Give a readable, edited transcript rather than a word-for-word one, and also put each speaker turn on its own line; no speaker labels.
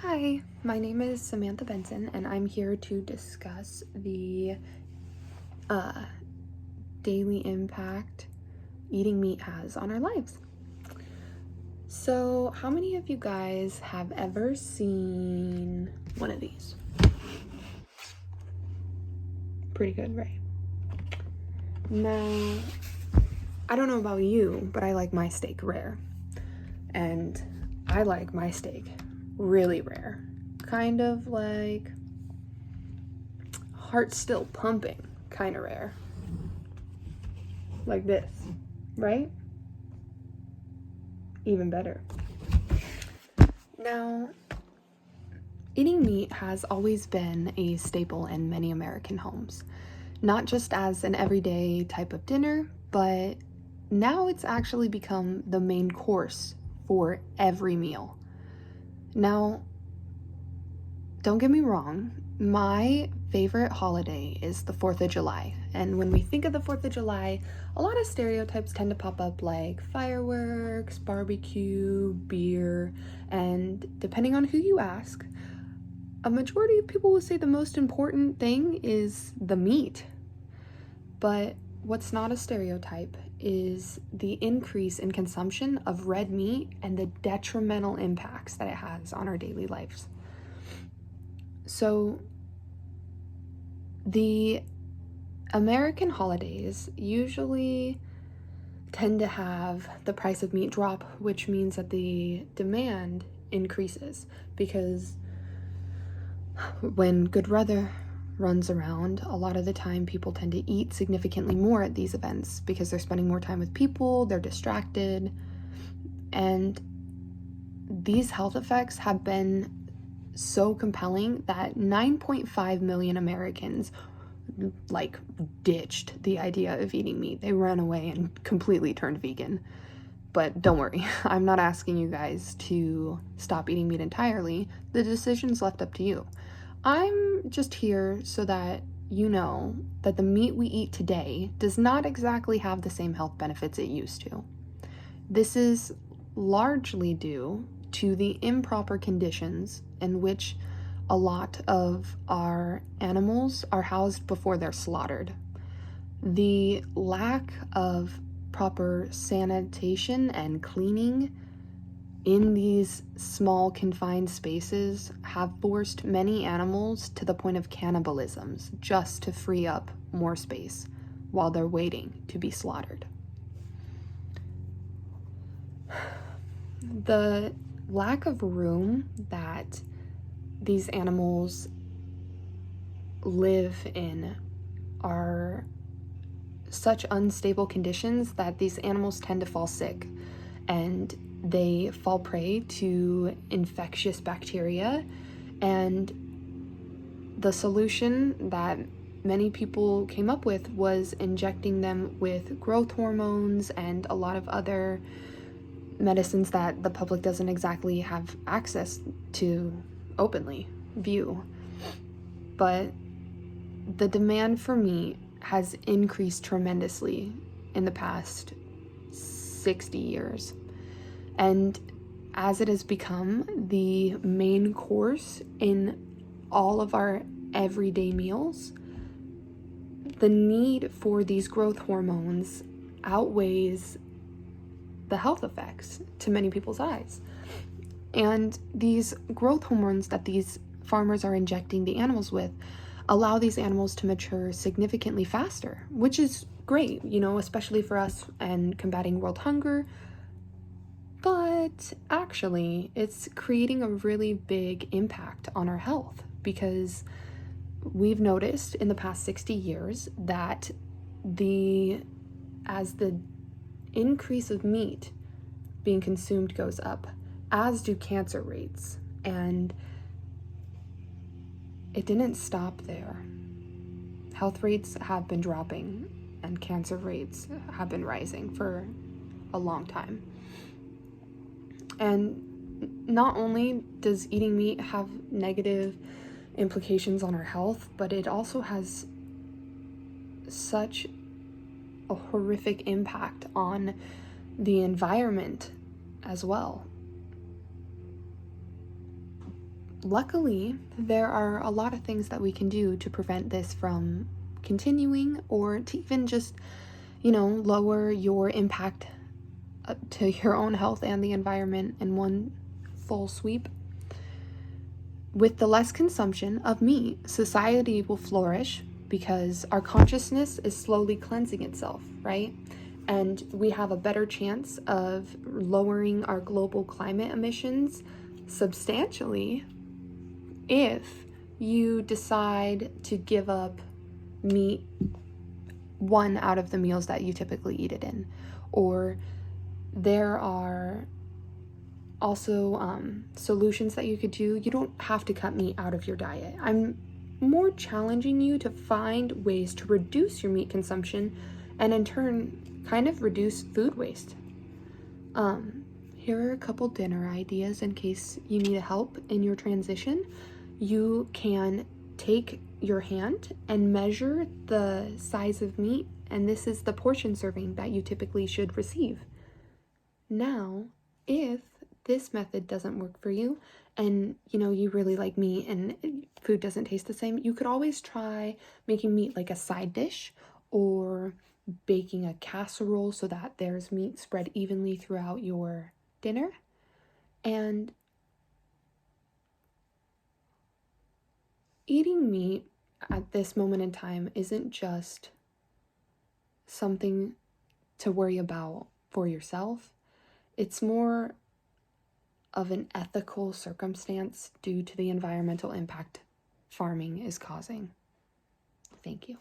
Hi, my name is Samantha Benson, and I'm here to discuss the daily impact eating meat has on our lives. So, how many of you guys have ever seen one of these? Pretty good, right? Now, I don't know about you, but I like my steak rare. And I like my steak really rare. Kind of like heart still pumping, kind of rare. Like this, right? Even better. Now, eating meat has always been a staple in many American homes, not just as an everyday type of dinner, but now it's actually become the main course for every meal. Now, don't get me wrong, my favorite holiday is the 4th of July. And when we think of the 4th of July, a lot of stereotypes tend to pop up like fireworks, barbecue, beer, and depending on who you ask, a majority of people will say the most important thing is the meat. But what's not a stereotype is the increase in consumption of red meat and the detrimental impacts that it has on our daily lives. So, the American holidays usually tend to have the price of meat drop, which means that the demand increases because when good weather runs around, a lot of the time people tend to eat significantly more at these events because they're spending more time with people, they're distracted, and these health effects have been so compelling that 9.5 million Americans ditched the idea of eating meat. They ran away and completely turned vegan. But don't worry, I'm not asking you guys to stop eating meat entirely. The decision's left up to you. I'm just here so that you know that the meat we eat today does not exactly have the same health benefits it used to. This is largely due to the improper conditions in which a lot of our animals are housed before they're slaughtered. The lack of proper sanitation and cleaning in these small confined spaces have forced many animals to the point of cannibalisms just to free up more space while they're waiting to be slaughtered. The lack of room that these animals live in are such unstable conditions that these animals tend to fall sick and they fall prey to infectious bacteria. And the solution that many people came up with was injecting them with growth hormones and a lot of other medicines that the public doesn't exactly have access to openly view. But the demand for meat has increased tremendously in the past 60 years. And as it has become the main course in all of our everyday meals, the need for these growth hormones outweighs the health effects to many people's eyes. And these growth hormones that these farmers are injecting the animals with allow these animals to mature significantly faster, which is great, especially for us and combating world hunger. But actually, it's creating a really big impact on our health because we've noticed in the past 60 years that as the increase of meat being consumed goes up, as do cancer rates. And it didn't stop there. Health rates have been dropping and cancer rates have been rising for a long time. And not only does eating meat have negative implications on our health, but it also has such a horrific impact on the environment as well. luckily, there are a lot of things that we can do to prevent this from continuing, or to even just, lower your impact to your own health and the environment in one full sweep. With the less consumption of meat, society will flourish because our consciousness is slowly cleansing itself, right? And we have a better chance of lowering our global climate emissions substantially if you decide to give up meat one out of the meals that you typically eat it in. Or there are also solutions that you could do. You don't have to cut meat out of your diet. I'm more challenging you to find ways to reduce your meat consumption and in turn kind of reduce food waste. Here are a couple dinner ideas in case you need help in your transition. You can take your hand and measure the size of meat, and this is the portion serving that you typically should receive. Now, if this method doesn't work for you and you really like meat and food doesn't taste the same, you could always try making meat like a side dish, or baking a casserole so that there's meat spread evenly throughout your dinner. And eating meat at this moment in time isn't just something to worry about for yourself. It's more of an ethical circumstance due to the environmental impact farming is causing. Thank you.